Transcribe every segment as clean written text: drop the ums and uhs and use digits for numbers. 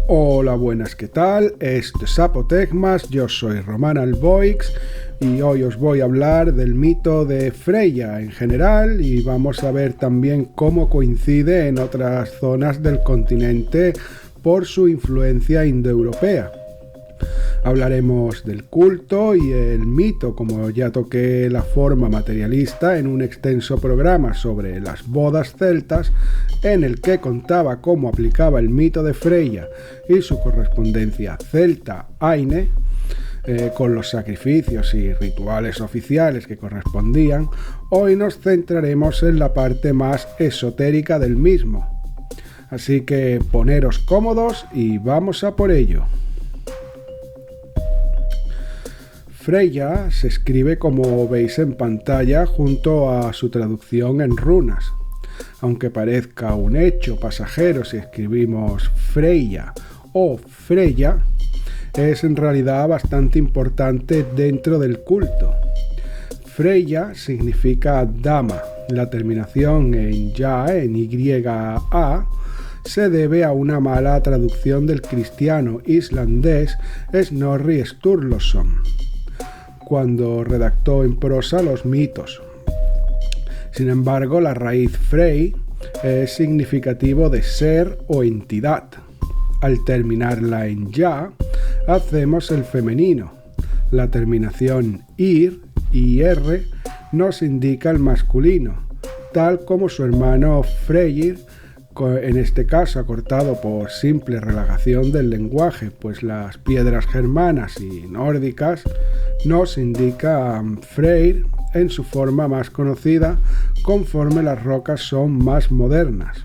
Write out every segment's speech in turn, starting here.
Hola, buenas, ¿qué tal? Esto es Apotecmas, yo soy Román Alboix y hoy os voy a hablar del mito de Freya en general y vamos a ver también cómo coincide en otras zonas del continente por su influencia indoeuropea. Hablaremos del culto y el mito, como ya toqué la forma materialista en un extenso programa sobre las bodas celtas, en el que contaba cómo aplicaba el mito de Freya y su correspondencia celta-aine, con los sacrificios y rituales oficiales que correspondían. Hoy nos centraremos en la parte más esotérica del mismo. Así que poneros cómodos y vamos a por ello. Freya se escribe como veis en pantalla junto a su traducción en runas. Aunque parezca un hecho pasajero si escribimos Freya o Freya, es en realidad bastante importante dentro del culto. Freya significa dama. La terminación en ya, en YA, se debe a una mala traducción del cristiano islandés Snorri Sturluson, cuando redactó en prosa los mitos. Sin embargo, la raíz Frey es significativo de ser o entidad. Al terminarla en ya, hacemos el femenino. La terminación ir y r nos indica el masculino, tal como su hermano Freyr, en este caso acortado por simple relagación del lenguaje, pues las piedras germanas y nórdicas nos indican Freyr en su forma más conocida, conforme las rocas son más modernas.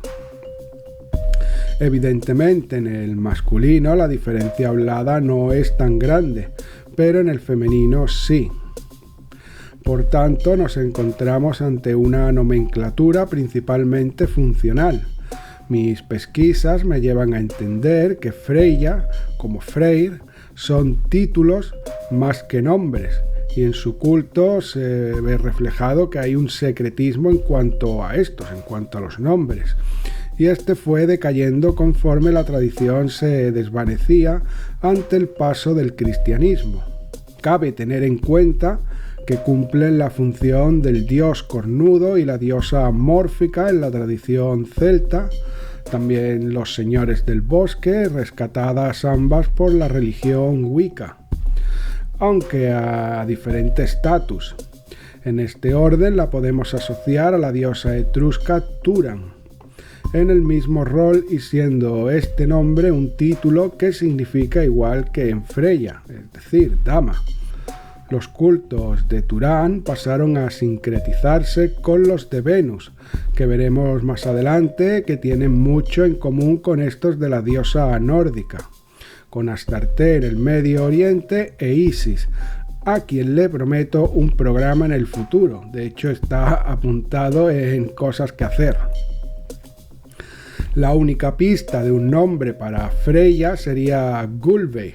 Evidentemente en el masculino la diferencia hablada no es tan grande, pero en el femenino sí. Por tanto, nos encontramos ante una nomenclatura principalmente funcional. Mis pesquisas me llevan a entender que Freya, como Freyr, son títulos más que nombres, y en su culto se ve reflejado que hay un secretismo en cuanto a estos, en cuanto a los nombres, y este fue decayendo conforme la tradición se desvanecía ante el paso del cristianismo. Cabe tener en cuenta que cumplen la función del dios cornudo y la diosa mórfica en la tradición celta, también los señores del bosque, rescatadas ambas por la religión Wicca, aunque a diferente estatus. En este orden la podemos asociar a la diosa etrusca Turan, en el mismo rol y siendo este nombre un título que significa igual que en Freya, es decir, dama. Los cultos de Turán pasaron a sincretizarse con los de Venus, que veremos más adelante que tienen mucho en común con estos de la diosa nórdica, con Astarte en el Medio Oriente e Isis, a quien le prometo un programa en el futuro. De hecho, está apuntado en cosas que hacer. La única pista de un nombre para Freya sería Gulveig,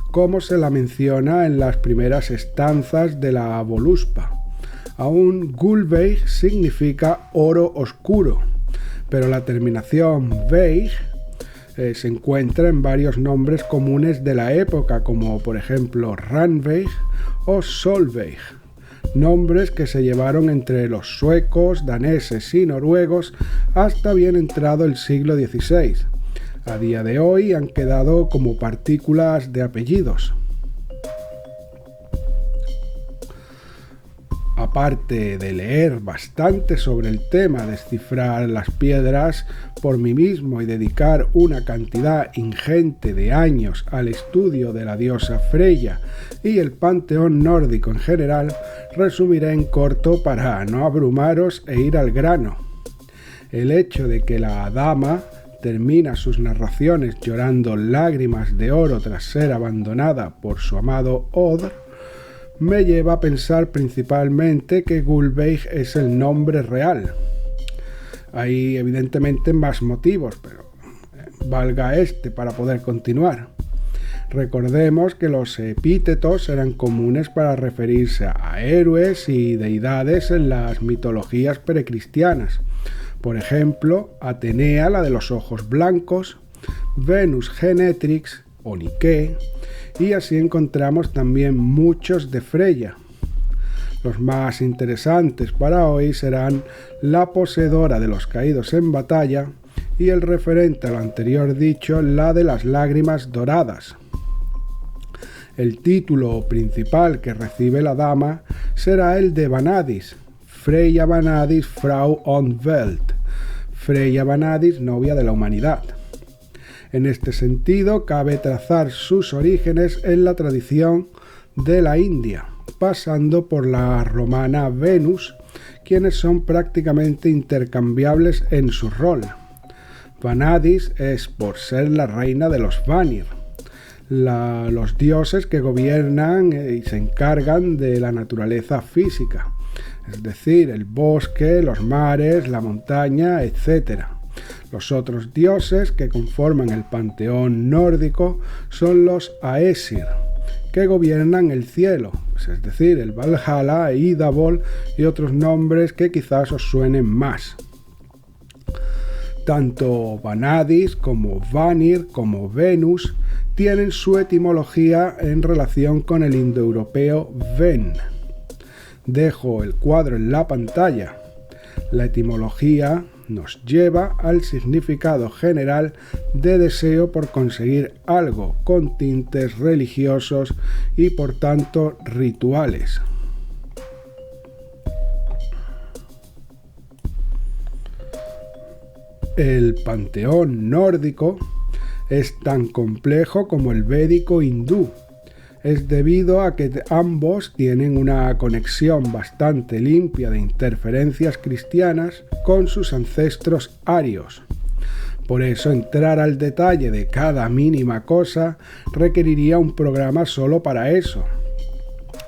como se la menciona en las primeras estanzas de la Voluspa. Aún Gulveig significa oro oscuro, pero la terminación veig se encuentra en varios nombres comunes de la época, como por ejemplo Ranveig o Solveig, nombres que se llevaron entre los suecos, daneses y noruegos hasta bien entrado el siglo XVI. A día de hoy han quedado como partículas de apellidos. Aparte de leer bastante sobre el tema, descifrar las piedras por mí mismo y dedicar una cantidad ingente de años al estudio de la diosa Freya y el panteón nórdico en general, resumiré en corto para no abrumaros e ir al grano. El hecho de que la dama termina sus narraciones llorando lágrimas de oro tras ser abandonada por su amado Odr me lleva a pensar principalmente que Gulveig es el nombre real. Hay evidentemente más motivos, pero valga este para poder continuar. Recordemos que los epítetos eran comunes para referirse a héroes y deidades en las mitologías precristianas. Por ejemplo, Atenea, la de los ojos blancos, Venus Genetrix o Nike, y así encontramos también muchos de Freya. Los más interesantes para hoy serán la poseedora de los caídos en batalla y el referente a lo anterior dicho, la de las lágrimas doradas. El título principal que recibe la dama será el de Vanadis, Freya Vanadis Frau on Welt, Freya Vanadis, novia de la humanidad. En este sentido, cabe trazar sus orígenes en la tradición de la India, pasando por la romana Venus, quienes son prácticamente intercambiables en su rol. Vanadis es por ser la reina de los Vanir, los dioses que gobiernan y se encargan de la naturaleza física, es decir, el bosque, los mares, la montaña, etc. Los otros dioses que conforman el panteón nórdico son los Aesir, que gobiernan el cielo, es decir, el Valhalla, Idabol y otros nombres que quizás os suenen más. Tanto Vanadis como Vanir como Venus tienen su etimología en relación con el indoeuropeo ven. Dejo el cuadro en la pantalla. La etimología nos lleva al significado general de deseo por conseguir algo, con tintes religiosos y por tanto rituales. El panteón nórdico es tan complejo como el védico hindú. Es debido a que ambos tienen una conexión bastante limpia de interferencias cristianas con sus ancestros arios. Por eso entrar al detalle de cada mínima cosa requeriría un programa solo para eso.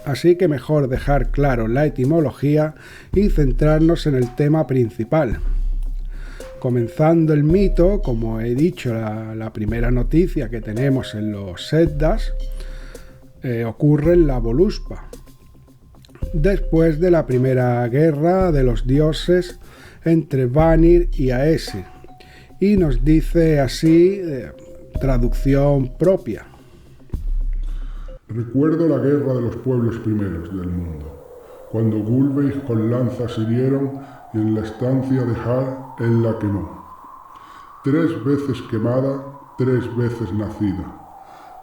Así que mejor dejar claro la etimología y centrarnos en el tema principal. Comenzando el mito, como he dicho, la primera noticia que tenemos en los Eddas ocurre en la Voluspa, después de la primera guerra de los dioses entre Vanir y Aesir, y nos dice así, traducción propia. Recuerdo la guerra de los pueblos primeros del mundo, cuando Gulveig con lanzas hirieron y en la estancia de Har él la quemó. 3 veces quemada, 3 veces nacida,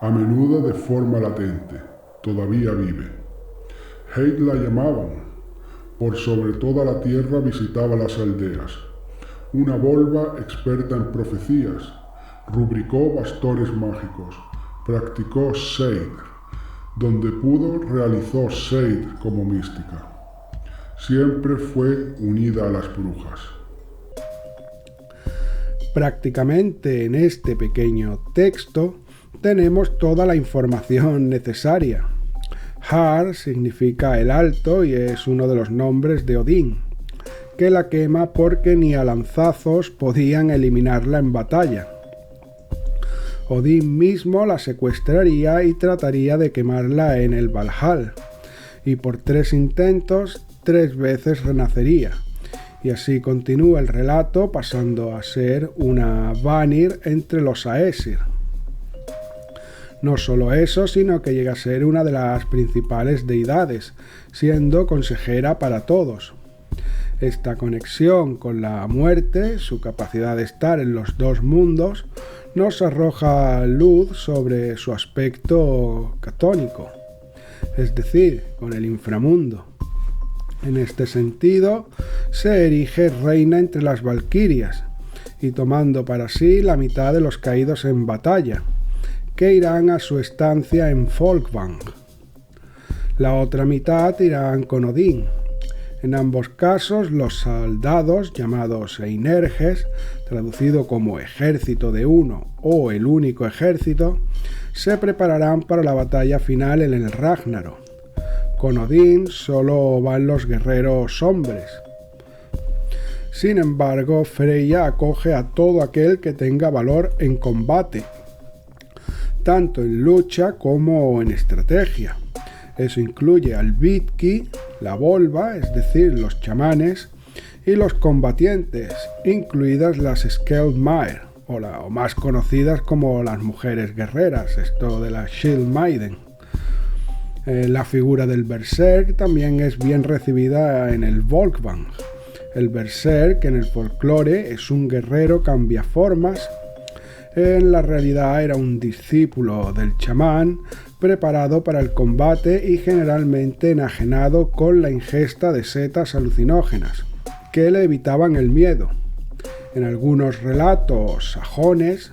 a menudo de forma latente, todavía vive. Heid la llamaban, por sobre toda la tierra visitaba las aldeas. Una volva experta en profecías, rubricó bastones mágicos, practicó Seidr, donde pudo realizó Seidr como mística. Siempre fue unida a las brujas. Prácticamente en este pequeño texto tenemos toda la información necesaria. Har significa el alto y es uno de los nombres de Odín, que la quema porque ni a lanzazos podían eliminarla en batalla. Odín mismo la secuestraría y trataría de quemarla en el Valhalla, y por 3 intentos 3 veces renacería, y así continúa el relato pasando a ser una Vanir entre los Aesir. No solo eso, sino que llega a ser una de las principales deidades, siendo consejera para todos. Esta conexión con la muerte, su capacidad de estar en los 2 mundos, nos arroja luz sobre su aspecto catónico, es decir, con el inframundo. En este sentido, se erige reina entre las valquirias, y tomando para sí la mitad de los caídos en batalla, que irán a su estancia en Folkvang. La otra mitad irán con Odín. En ambos casos, los soldados, llamados Einerges, traducido como ejército de uno o el único ejército, se prepararán para la batalla final en el Ragnarok. Con Odín solo van los guerreros hombres. Sin embargo, Freya acoge a todo aquel que tenga valor en combate, tanto en lucha como en estrategia. Eso incluye al Vitki, la volva, es decir, los chamanes, y los combatientes, incluidas las Skjaldmær, o más conocidas como las mujeres guerreras, esto de la Shield Maiden. La figura del Berserk también es bien recibida en el Volkswagen. El Berserk en el folclore es un guerrero cambiaformas. En la realidad era un discípulo del chamán preparado para el combate y generalmente enajenado con la ingesta de setas alucinógenas que le evitaban el miedo. En algunos relatos sajones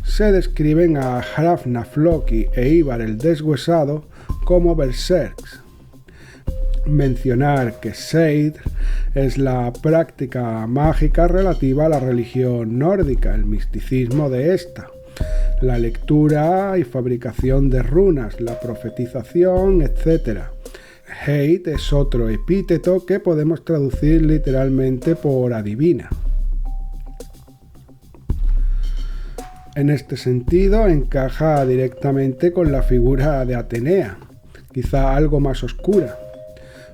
se describen a Hrafnafloki e Ivar el Deshuesado como berserks. Mencionar que Seidr es la práctica mágica relativa a la religión nórdica, el misticismo de esta, la lectura y fabricación de runas, la profetización, etc. Heid es otro epíteto que podemos traducir literalmente por adivina. En este sentido encaja directamente con la figura de Atenea, quizá algo más oscura.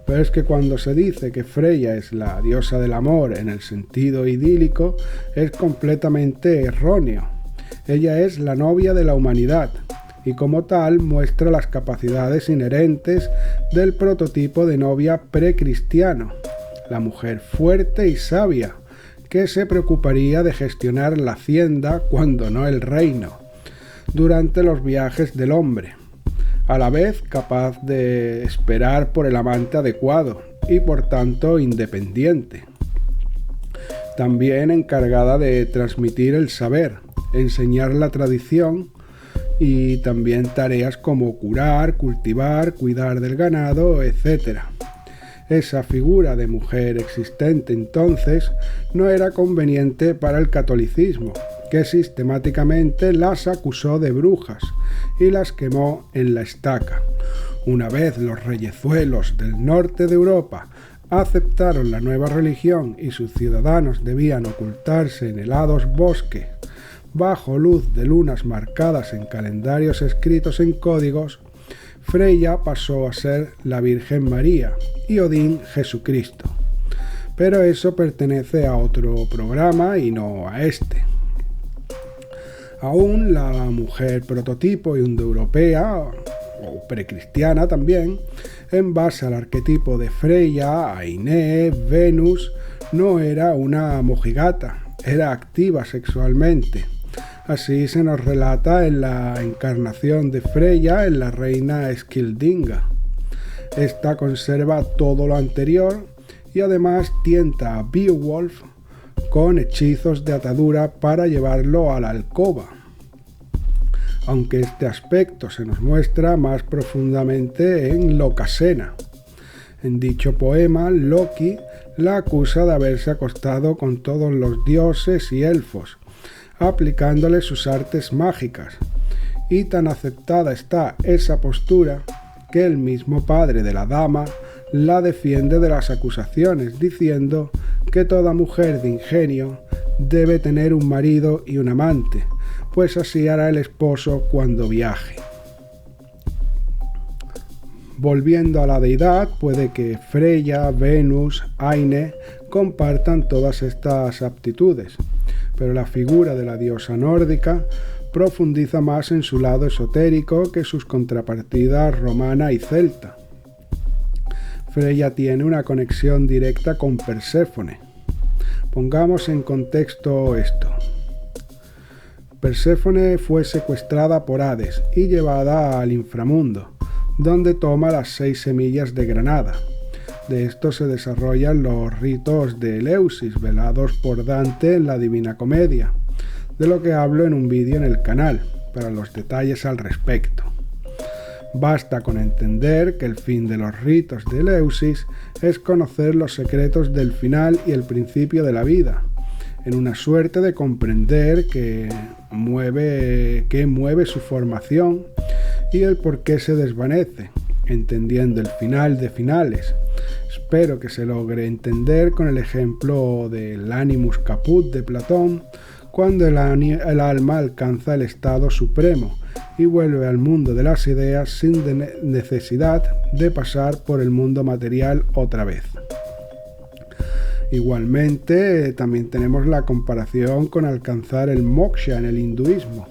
Pero es que cuando se dice que Freya es la diosa del amor en el sentido idílico, es completamente erróneo. Ella es la novia de la humanidad y como tal muestra las capacidades inherentes del prototipo de novia precristiano, la mujer fuerte y sabia, que se preocuparía de gestionar la hacienda, cuando no el reino, durante los viajes del hombre, a la vez capaz de esperar por el amante adecuado y por tanto independiente. También encargada de transmitir el saber, enseñar la tradición y también tareas como curar, cultivar, cuidar del ganado, etc. Esa figura de mujer existente entonces no era conveniente para el catolicismo, que sistemáticamente las acusó de brujas y las quemó en la estaca. Una vez los reyezuelos del norte de Europa aceptaron la nueva religión y sus ciudadanos debían ocultarse en helados bosques bajo luz de lunas marcadas en calendarios escritos en códigos, Freya pasó a ser la Virgen María y Odín Jesucristo. Pero eso pertenece a otro programa y no a este. Aún la mujer prototipo indoeuropea, o precristiana también, en base al arquetipo de Freya, Ainé, Venus, no era una mojigata, era activa sexualmente. Así se nos relata en la encarnación de Freya en la reina Skildinga. Esta conserva todo lo anterior y además tienta a Beowulf con hechizos de atadura para llevarlo a la alcoba. Aunque este aspecto se nos muestra más profundamente en Locasena. En dicho poema, Loki la acusa de haberse acostado con todos los dioses y elfos, aplicándole sus artes mágicas, y tan aceptada está esa postura que el mismo padre de la dama la defiende de las acusaciones, diciendo que toda mujer de ingenio debe tener un marido y un amante, pues así hará el esposo cuando viaje. Volviendo a la deidad, puede que Freya, Venus, Aine compartan todas estas aptitudes, pero la figura de la diosa nórdica profundiza más en su lado esotérico que sus contrapartidas romana y celta. Freya tiene una conexión directa con Perséfone. Pongamos en contexto esto. Perséfone fue secuestrada por Hades y llevada al inframundo, donde toma las 6 semillas de granada. De esto se desarrollan los ritos de Eleusis, velados por Dante en la Divina Comedia, de lo que hablo en un vídeo en el canal, para los detalles al respecto. Basta con entender que el fin de los ritos de Eleusis es conocer los secretos del final y el principio de la vida, en una suerte de comprender qué mueve su formación y el por qué se desvanece, entendiendo el final de finales. Espero que se logre entender con el ejemplo del Animus Caput de Platón, cuando el alma alcanza el estado supremo y vuelve al mundo de las ideas sin necesidad de pasar por el mundo material otra vez. Igualmente, también tenemos la comparación con alcanzar el moksha en el hinduismo.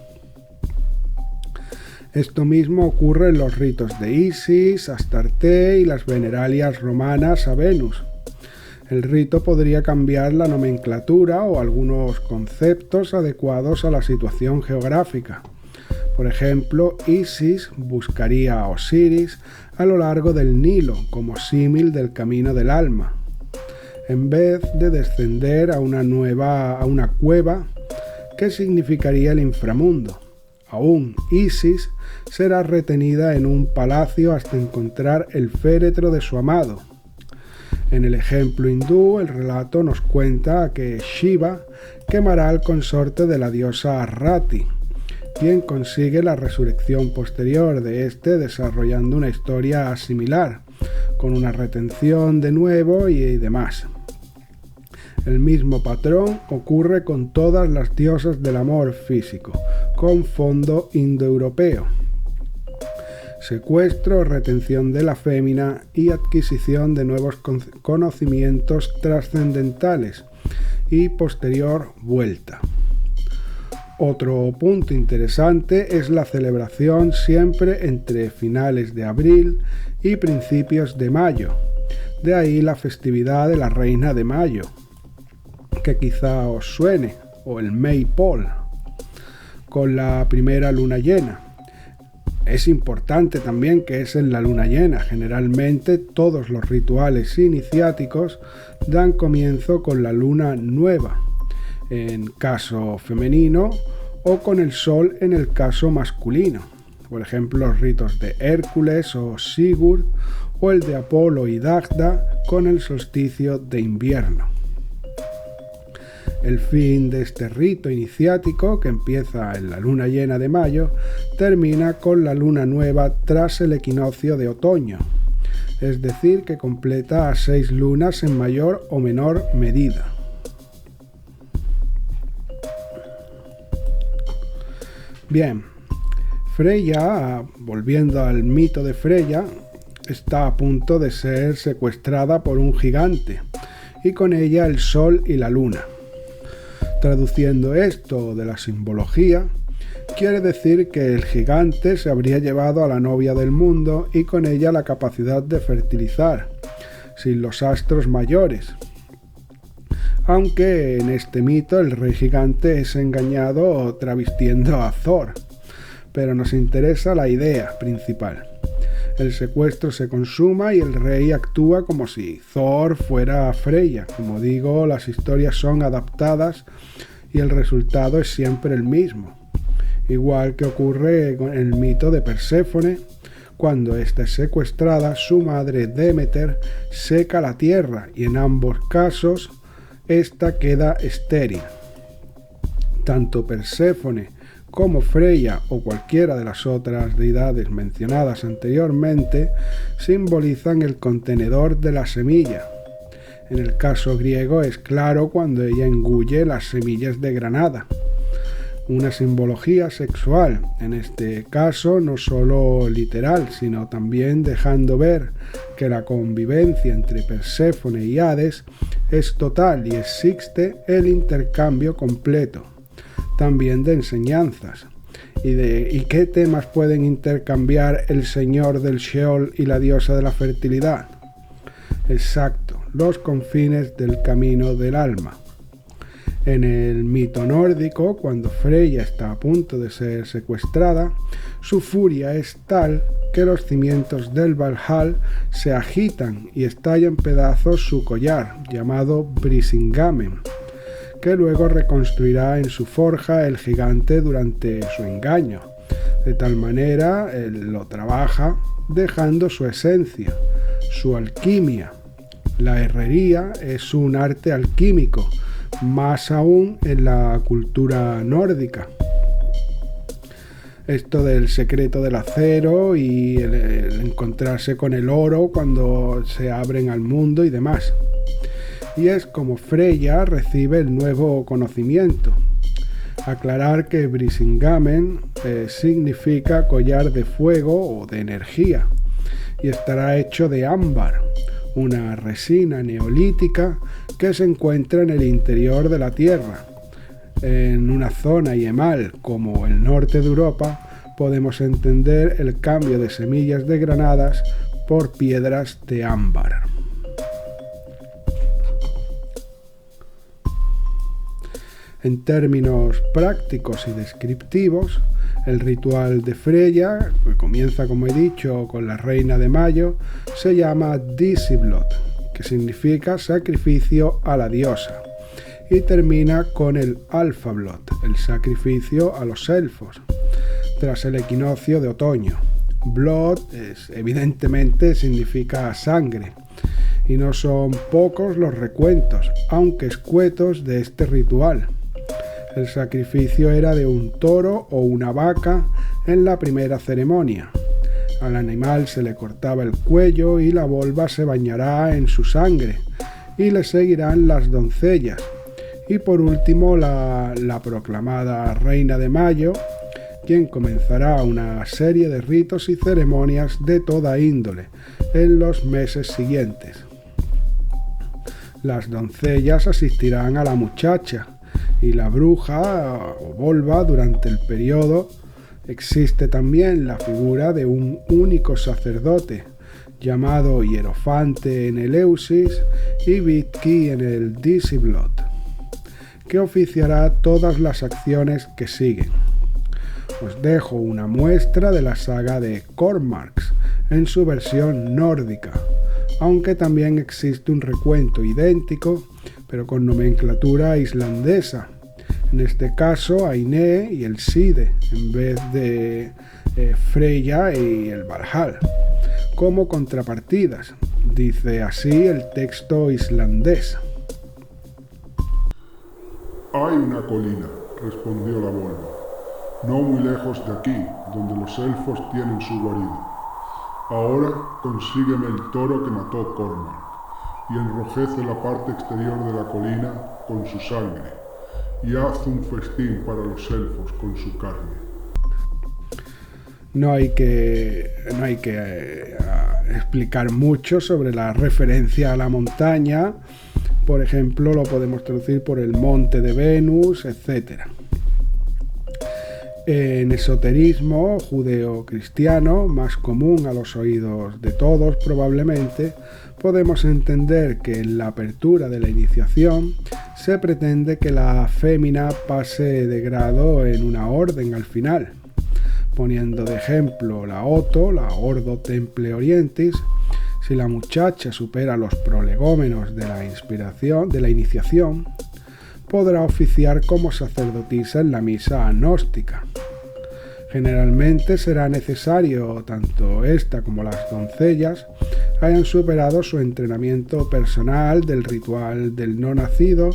Esto mismo ocurre en los ritos de Isis, Astarte y las veneralias romanas a Venus. El rito podría cambiar la nomenclatura o algunos conceptos adecuados a la situación geográfica. Por ejemplo, Isis buscaría a Osiris a lo largo del Nilo como símil del camino del alma, en vez de descender a una cueva que significaría el inframundo. Aún Isis será retenida en un palacio hasta encontrar el féretro de su amado. En el ejemplo hindú, el relato nos cuenta que Shiva quemará al consorte de la diosa Rati, quien consigue la resurrección posterior de este desarrollando una historia similar, con una retención de nuevo y demás. El mismo patrón ocurre con todas las diosas del amor físico, con fondo indoeuropeo. Secuestro, retención de la fémina y adquisición de nuevos conocimientos trascendentales y posterior vuelta. Otro punto interesante es la celebración siempre entre finales de abril y principios de mayo. De ahí la festividad de la Reina de Mayo, que quizá os suene, o el Maypole, con la primera luna llena. Es importante también que es en la luna llena. Generalmente todos los rituales iniciáticos dan comienzo con la luna nueva, en caso femenino, o con el sol en el caso masculino. Por ejemplo, los ritos de Hércules o Sigurd, o el de Apolo y Dagda con el solsticio de invierno. El fin de este rito iniciático, que empieza en la luna llena de mayo, termina con la luna nueva tras el equinoccio de otoño, es decir, que completa a 6 lunas en mayor o menor medida. Bien, Freya, volviendo al mito de Freya, está a punto de ser secuestrada por un gigante, y con ella el sol y la luna. Traduciendo esto de la simbología, quiere decir que el gigante se habría llevado a la novia del mundo y con ella la capacidad de fertilizar, sin los astros mayores. Aunque en este mito el rey gigante es engañado travestiendo a Thor, pero nos interesa la idea principal. El secuestro se consuma y el rey actúa como si Thor fuera Freya. Como digo, las historias son adaptadas y el resultado es siempre el mismo. Igual que ocurre con el mito de Perséfone, cuando ésta es secuestrada, su madre Demeter seca la tierra y en ambos casos ésta queda estéril. Tanto Perséfone como Freya o cualquiera de las otras deidades mencionadas anteriormente simbolizan el contenedor de la semilla. En el caso griego es claro cuando ella engulle las semillas de granada. Una simbología sexual, en este caso no solo literal, sino también dejando ver que la convivencia entre Perséfone y Hades es total y existe el intercambio completo. También de enseñanzas. ¿Y qué temas pueden intercambiar el señor del Sheol y la diosa de la fertilidad? Exacto, los confines del camino del alma. En el mito nórdico, cuando Freya está a punto de ser secuestrada, su furia es tal que los cimientos del Valhall se agitan y estalla en pedazos su collar, llamado Brisingamen, que luego reconstruirá en su forja el gigante durante su engaño. De tal manera, él lo trabaja dejando su esencia, su alquimia. La herrería es un arte alquímico, más aún en la cultura nórdica. Esto del secreto del acero y el encontrarse con el oro cuando se abren al mundo y demás. Y es como Freya recibe el nuevo conocimiento. Aclarar que Brisingamen significa collar de fuego o de energía y estará hecho de ámbar, una resina neolítica que se encuentra en el interior de la Tierra. En una zona yemal como el norte de Europa, podemos entender el cambio de semillas de granadas por piedras de ámbar. En términos prácticos y descriptivos, el ritual de Freya, que comienza, como he dicho, con la reina de mayo, se llama Dísiblot, que significa sacrificio a la diosa, y termina con el Alfablot, el sacrificio a los elfos, tras el equinoccio de otoño. Blood evidentemente significa sangre, y no son pocos los recuentos, aunque escuetos, de este ritual. El sacrificio era de un toro o una vaca en la primera ceremonia. Al animal se le cortaba el cuello y la volva se bañará en su sangre, y le seguirán las doncellas. Y por último la proclamada Reina de Mayo, quien comenzará una serie de ritos y ceremonias de toda índole en los meses siguientes. Las doncellas asistirán a la muchacha, y la bruja o volva durante el periodo. Existe también la figura de un único sacerdote, llamado Hierofante en el Eleusis y Vitki en el Dísiblot, que oficiará todas las acciones que siguen. Os dejo una muestra de la saga de Cormax en su versión nórdica, aunque también existe un recuento idéntico, pero con nomenclatura islandesa. En este caso, Aine y el Side, en vez de Freya y el Valhall, como contrapartidas. Dice así el texto islandés. Hay una colina, respondió la volva, no muy lejos de aquí, donde los elfos tienen su guarida. Ahora consígueme el toro que mató Cormac y enrojece la parte exterior de la colina con su sangre, y haz un festín para los elfos con su carne. No hay que explicar mucho sobre la referencia a la montaña. Por ejemplo, lo podemos traducir por el monte de Venus, etc. En esoterismo judeo-cristiano, más común a los oídos de todos probablemente, podemos entender que en la apertura de la iniciación se pretende que la fémina pase de grado en una orden al final, poniendo de ejemplo la Oto, la Ordo Temple Orientis. Si la muchacha supera los prolegómenos de la iniciación, podrá oficiar como sacerdotisa en la misa gnóstica. Generalmente será necesario tanto esta como las doncellas hayan superado su entrenamiento personal del ritual del no nacido,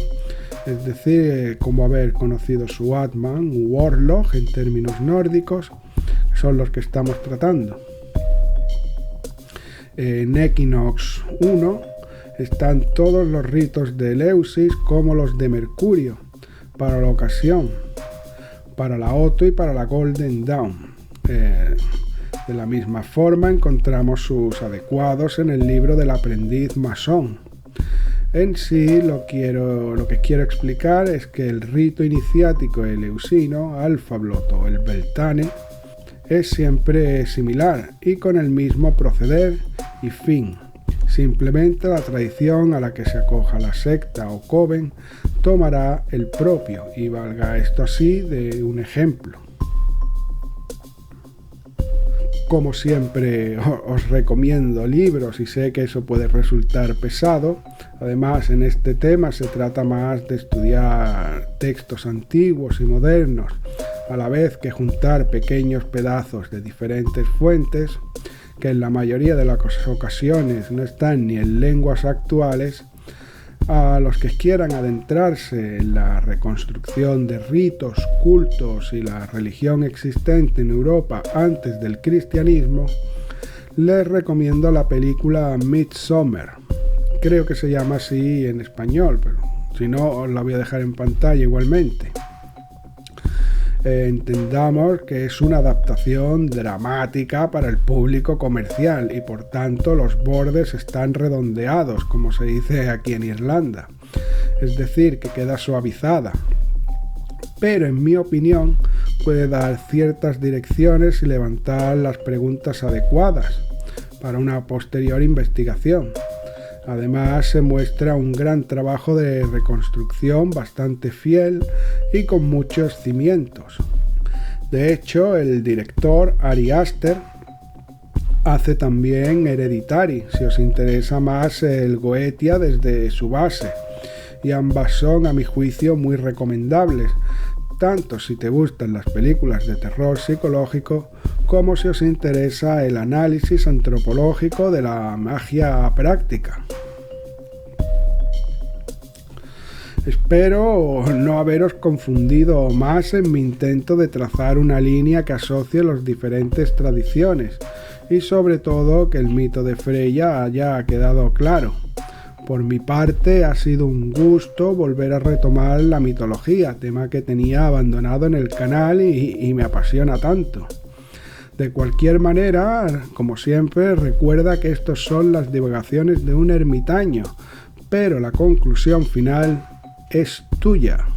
es decir, como haber conocido su Atman u Warlock en términos nórdicos, que son los que estamos tratando. En Equinox 1 están todos los ritos de Eleusis como los de Mercurio, para la ocasión, para la Oto y para la Golden Dawn. De la misma forma encontramos sus adecuados en el libro del aprendiz masón. En sí, lo que quiero explicar es que el rito iniciático eleusino, Alfablot o el Beltane, es siempre similar y con el mismo proceder y fin. Simplemente la tradición a la que se acoja la secta o coven tomará el propio, y valga esto así de un ejemplo. Como siempre os recomiendo libros, y sé que eso puede resultar pesado. Además, en este tema se trata más de estudiar textos antiguos y modernos, a la vez que juntar pequeños pedazos de diferentes fuentes que en la mayoría de las ocasiones no están ni en lenguas actuales. A los que quieran adentrarse en la reconstrucción de ritos, cultos y la religión existente en Europa antes del cristianismo, les recomiendo la película Midsommar. Creo que se llama así en español, pero si no os la voy a dejar en pantalla igualmente. entendamos que es una adaptación dramática para el público comercial y por tanto los bordes están redondeados, como se dice aquí en Irlanda, es decir, que queda suavizada. Pero en mi opinión puede dar ciertas direcciones y levantar las preguntas adecuadas para una posterior investigación. Además se muestra un gran trabajo de reconstrucción bastante fiel y con muchos cimientos. De hecho, el director Ari Aster hace también Hereditary, si os interesa más el Goetia desde su base, y ambas son a mi juicio muy recomendables, tanto si te gustan las películas de terror psicológico como si os interesa el análisis antropológico de la magia práctica. Espero no haberos confundido más en mi intento de trazar una línea que asocie las diferentes tradiciones y sobre todo que el mito de Freya haya quedado claro. Por mi parte ha sido un gusto volver a retomar la mitología, tema que tenía abandonado en el canal y me apasiona tanto. De cualquier manera, como siempre, recuerda que estos son las divagaciones de un ermitaño, pero la conclusión final es tuya.